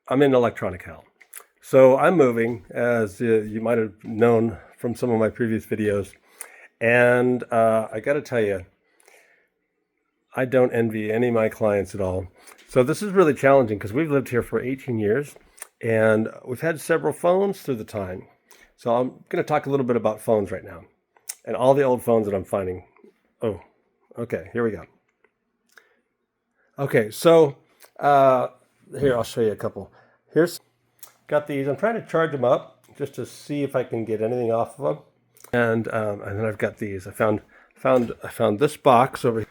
I'm in electronic hell. So I'm moving, as you might have known from some of my previous videos. And I got to tell you, I don't envy any of my clients at all. So this is really challenging because we've lived here for 18 years and we've had several phones through the time. So I'm going to talk a little bit about phones right now and all the old phones that I'm finding. Oh, okay, here we go. Okay, so here, I'll show you a couple. Here's got these. I'm trying to charge them up just to see if I can get anything off of them. And then I've got these. I found this box over here,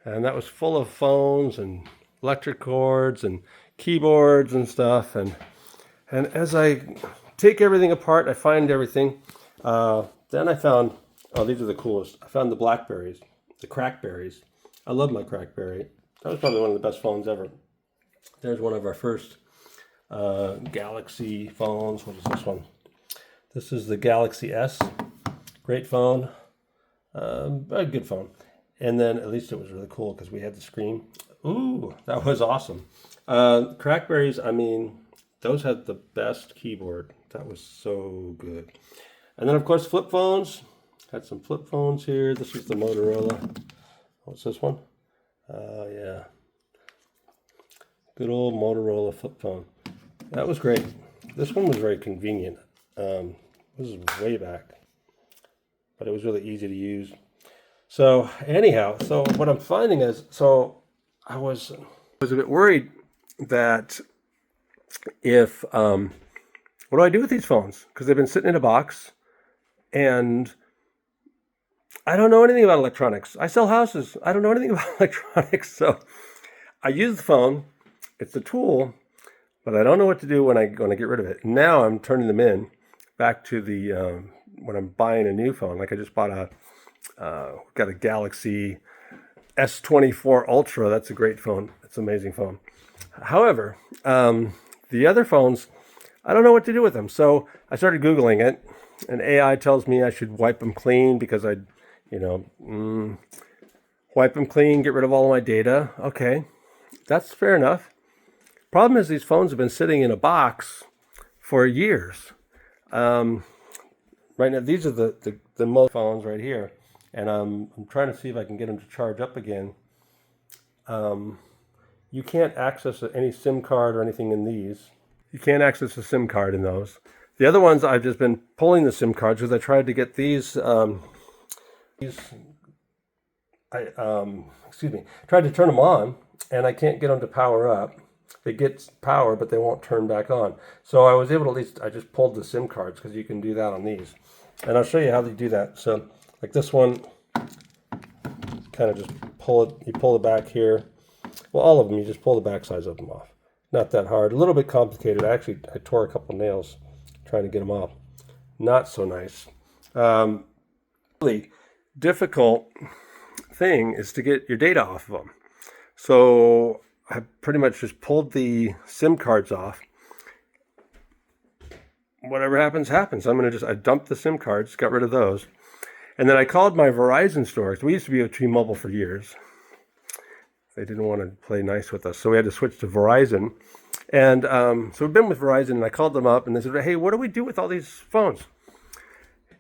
and that was full of phones and electric cords and keyboards and stuff. And as I take everything apart, I find everything. Then I found, oh, these are the coolest. I found the Blackberries, the Crackberries. I love my Crackberry. That was probably one of the best phones ever. There's one of our first Galaxy phones. What is this one? This is the Galaxy S. Great phone. A good phone. And then at least it was really cool because we had the screen. Ooh, that was awesome. Crackberries, I mean, those had the best keyboard. That was so good. And then, of course, flip phones. Had some flip phones here. This is the Motorola. What's this one? Yeah. Good old Motorola flip phone. That was great. This one was very convenient. This is way back. But it was really easy to use. So anyhow, so what I'm finding is, so I was a bit worried that if, what do I do with these phones? Because they've been sitting in a box and I don't know anything about electronics. I sell houses. I don't know anything about electronics. So I use the phone. It's a tool, but I don't know what to do when I get rid of it. Now I'm turning them in back to the, when I'm buying a new phone. Like I just bought got a Galaxy S24 Ultra. That's a great phone. It's an amazing phone. However, the other phones, I don't know what to do with them. So I started Googling it, and AI tells me I should wipe them clean because wipe them clean, get rid of all of my data. Okay, that's fair enough. Problem is these phones have been sitting in a box for years. Right now, these are the most phones right here. And I'm trying to see if I can get them to charge up again. You can't access any SIM card or anything in these. You can't access a SIM card in those. The other ones, I've just been pulling the SIM cards because I tried to get tried to turn them on, and I can't get them to power up. They get power, but they won't turn back on. So I was able to I just pulled the SIM cards because you can do that on these. And I'll show you how they do that. So like this one, kind of just pull it, you pull it back here. Well, all of them, you just pull the back sides of them off. Not that hard, a little bit complicated. I tore a couple nails trying to get them off. Not so nice. Really difficult thing is to get your data off of them. So I pretty much just pulled the SIM cards off. Whatever happens, happens. I dumped the SIM cards, got rid of those. And then I called my Verizon store. We used to be with T-Mobile for years. They didn't want to play nice with us, so we had to switch to Verizon. And so we've been with Verizon, and I called them up, and they said, hey, what do we do with all these phones?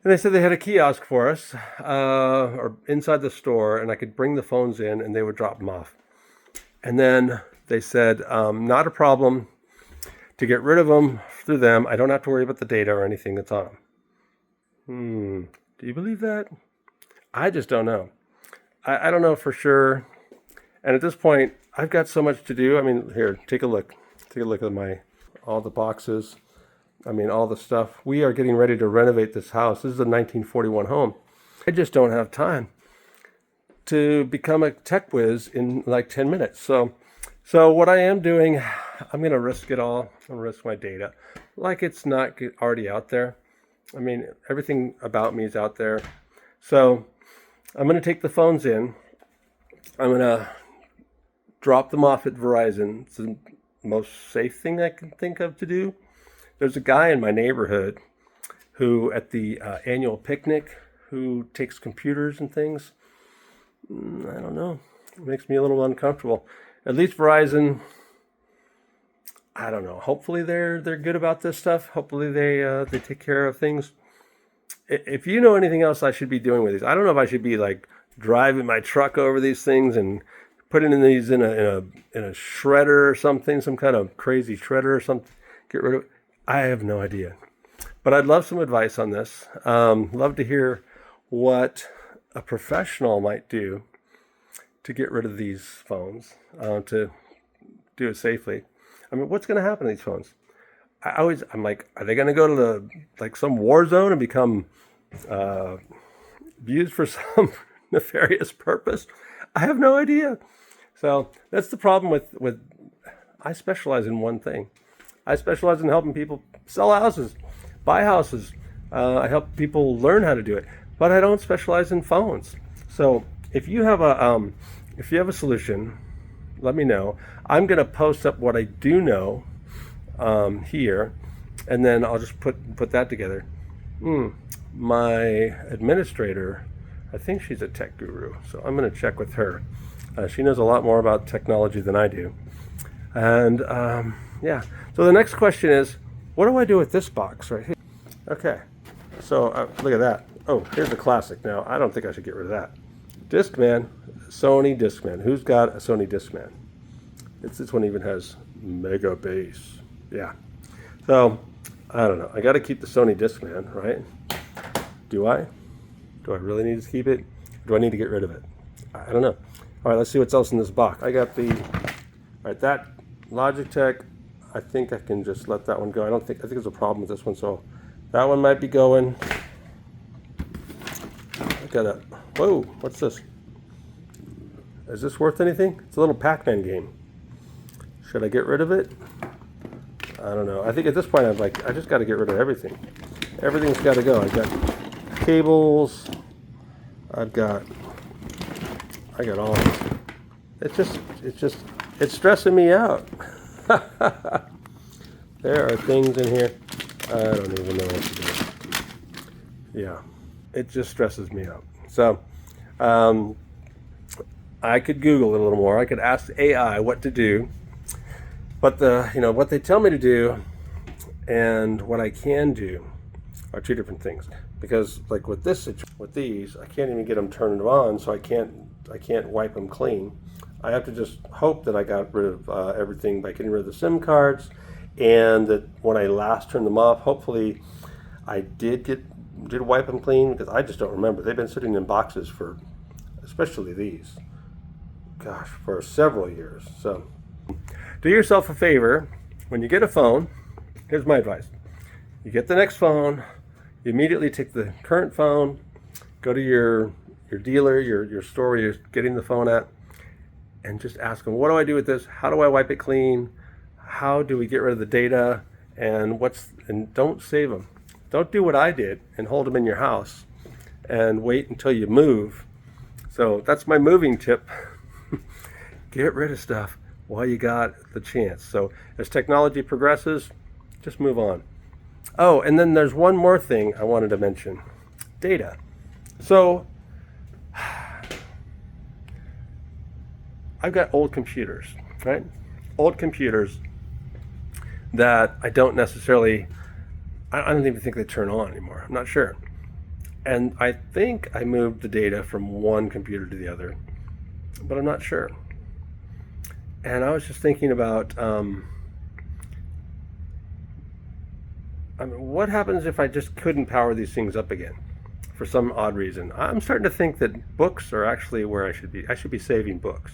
And they said they had a kiosk for us, or inside the store, and I could bring the phones in, and they would drop them off. And then they said, not a problem. To get rid of them through them, I don't have to worry about the data or anything that's on them. Do you believe that? I just don't know. I don't know for sure. And at this point, I've got so much to do. I mean, here, take a look. Take a look at all the boxes. I mean, all the stuff. We are getting ready to renovate this house. This is a 1941 home. I just don't have time to become a tech whiz in like 10 minutes. So what I am doing, I'm going to risk it all. I'm going to risk my data. Like it's not already out there. I mean, everything about me is out there. So I'm going to take the phones in. I'm going to drop them off at Verizon. It's the most safe thing I can think of to do. There's a guy in my neighborhood who, at the annual picnic, who takes computers and things. I don't know. It makes me a little uncomfortable. At least Verizon, I don't know. Hopefully they're good about this stuff. Hopefully they take care of things. If you know anything else I should be doing with these, I don't know if I should be like driving my truck over these things and putting these in a shredder or something, some kind of crazy shredder or something. Get rid of it. I have no idea. But I'd love some advice on this. Love to hear what a professional might do to get rid of these phones, to do it safely. I mean, what's going to happen to these phones? I'm like, are they going to go to like some war zone and become used for some nefarious purpose? I have no idea. So that's the problem with I specialize in one thing. I specialize in helping people sell houses, buy houses. I help people learn how to do it, but I don't specialize in phones. So if you have a solution, let me know. I'm going to post up what I do know here, and then I'll just put that together. My administrator, I think she's a tech guru, so I'm going to check with her. She knows a lot more about technology than I do. And yeah, so the next question is, what do I do with this box right here? Okay, so look at that. Oh, here's a classic. Now, I don't think I should get rid of that. Discman, Sony Discman. Who's got a Sony Discman? This one even has mega bass. Yeah. So, I don't know. I got to keep the Sony Discman, right? Do I? Do I really need to keep it? Do I need to get rid of it? I don't know. All right, let's see what's else in this box. I got all right, that Logitech. I think I can just let that one go. I think there's a problem with this one, so that one might be going. I got whoa, what's this? Is this worth anything? It's a little Pac-Man game. Should I get rid of it? I don't know. I think at this point I just got to get rid of everything. Everything's got to go. I've got cables. I got all of it. It's stressing me out. There are things in here I don't even know what to do. Yeah, it just stresses me out. So I could Google it a little more. I could ask AI what to do. But what they tell me to do and what I can do are two different things. Because like with these, I can't even get them turned on, so I can't wipe them clean. I have to just hope that I got rid of everything by getting rid of the SIM cards, and that when I last turned them off, hopefully I did wipe them clean, because I just don't remember. They've been sitting in boxes for, especially these, gosh, for several years. So do yourself a favor. When you get a phone, here's my advice. You get the next phone, you immediately take the current phone, go to your dealer, your store where you're getting the phone at, and just ask them, what do I do with this? How do I wipe it clean? How do we get rid of the data? And don't save them. Don't do what I did and hold them in your house and wait until you move. So that's my moving tip. Get rid of stuff while you got the chance. So as technology progresses, just move on. Oh, and then there's one more thing I wanted to mention. Data. So I've got old computers, right? Old computers that I don't even think they turn on anymore. I'm not sure. And I think I moved the data from one computer to the other, but I'm not sure. And I was just thinking about, what happens if I just couldn't power these things up again for some odd reason? I'm starting to think that books are actually where I should be. I should be saving books.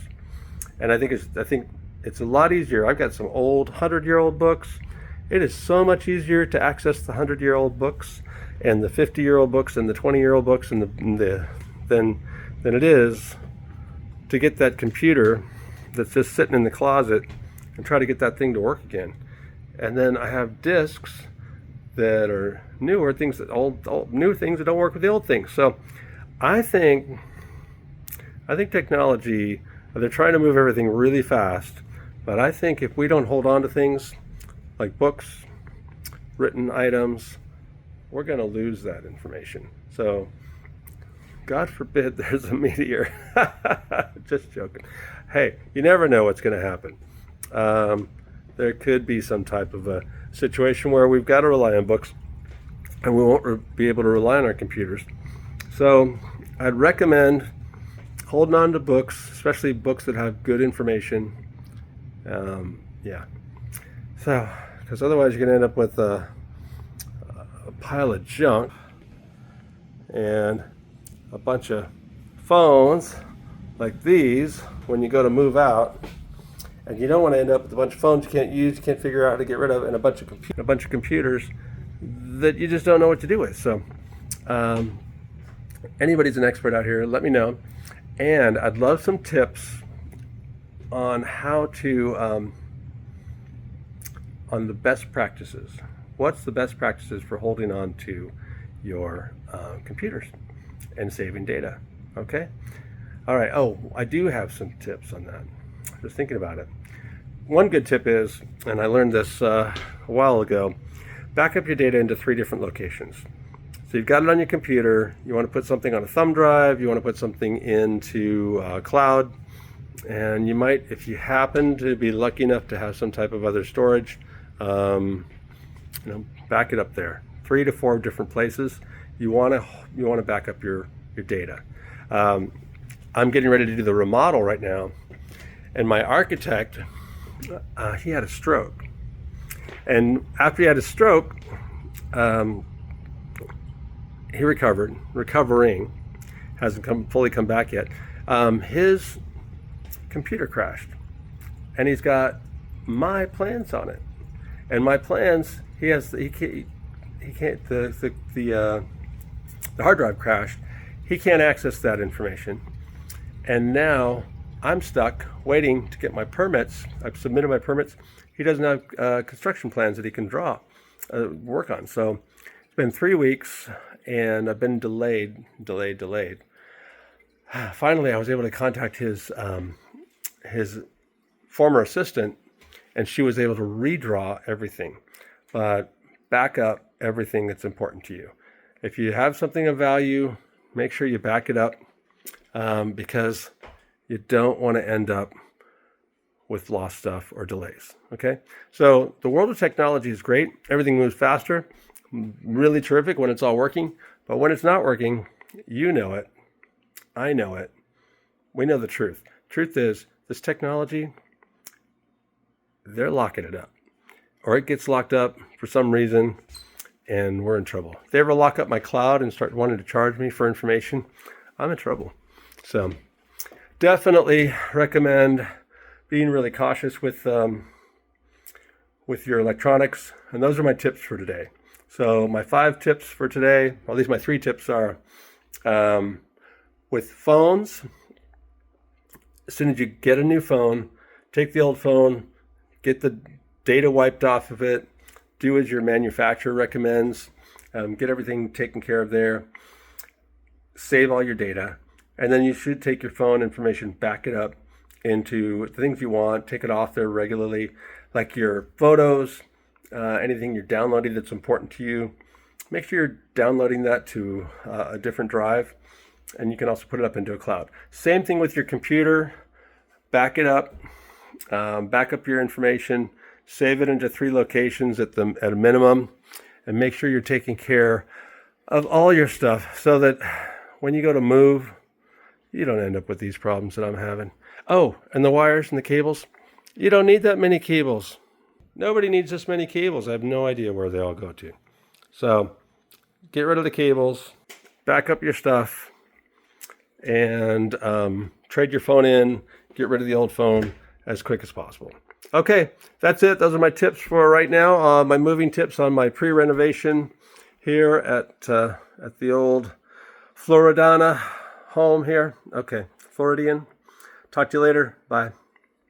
And I think it's a lot easier. I've got some old 100-year-old books. It is so much easier to access the 100-year-old books and the 50-year-old books and the 20-year-old books than it is to get that computer that's just sitting in the closet and try to get that thing to work again. And then I have discs that are newer, new things that don't work with the old things. So I think technology, they're trying to move everything really fast, but I think if we don't hold on to things like books, written items, we're going to lose that information. So God forbid there's a meteor. Just joking. Hey, you never know what's going to happen. there could be some type of a situation where we've got to rely on books and we won't be able to rely on our computers. So I'd recommend holding on to books, especially books that have good information. Yeah. So, because otherwise you're going to end up with a pile of junk and a bunch of phones like these when you go to move out, and you don't want to end up with a bunch of phones you can't use, you can't figure out how to get rid of, and a bunch of computers that you just don't know what to do with. So anybody's an expert out here, let me know. And I'd love some tips on how to on the best practices. What's the best practices for holding on to your computers and saving data? Okay. All right. Oh, I do have some tips on that. Just thinking about it. One good tip is, and I learned this a while ago, back up your data into 3 different locations. So you've got it on your computer, you want to put something on a thumb drive, you want to put something into cloud, and you might, if you happen to be lucky enough to have some type of other storage, back it up there. 3 to 4 different places. You want to back up your data. I'm getting ready to do the remodel right now, and my architect, he had a stroke, and after he had a stroke, he recovering, hasn't fully come back yet. His computer crashed, and he's got my plans on it, and my plans, the hard drive crashed. He can't access that information, and now I'm stuck waiting to get my permits. I've submitted my permits. He doesn't have construction plans that he can work on. So it's been 3 weeks, and I've been delayed. Finally, I was able to contact his former assistant, and she was able to redraw everything, but back up everything that's important to you. If you have something of value, make sure you back it up, because you don't want to end up with lost stuff or delays. Okay, so the world of technology is great. Everything moves faster, really terrific when it's all working, but when it's not working, you know it, I know it, we know the truth. Truth is, this technology, they're locking it up, or it gets locked up for some reason, and we're in trouble. If they ever lock up my cloud and start wanting to charge me for information, I'm in trouble. So definitely recommend being really cautious with your electronics. And those are my tips for today. So my 5 tips for today, or at least my 3 tips are, with phones, as soon as you get a new phone, take the old phone, get the data wiped off of it, do as your manufacturer recommends, get everything taken care of there, save all your data, and then you should take your phone information, back it up into the things you want, take it off there regularly, like your photos, anything you're downloading that's important to you. Make sure you're downloading that to a different drive, and you can also put it up into a cloud. Same thing with your computer, back it up, back up your information, save it into 3 locations at a minimum, and make sure you're taking care of all your stuff so that when you go to move, you don't end up with these problems that I'm having. Oh, and the wires and the cables, you don't need that many cables. Nobody needs this many cables. I have no idea where they all go to. So get rid of the cables, back up your stuff, and trade your phone in, get rid of the old phone as quick as possible. Okay, that's it. Those are my tips for right now. My moving tips on my pre-renovation here at the old Floridana home here. Okay, Floridian. Talk to you later. Bye.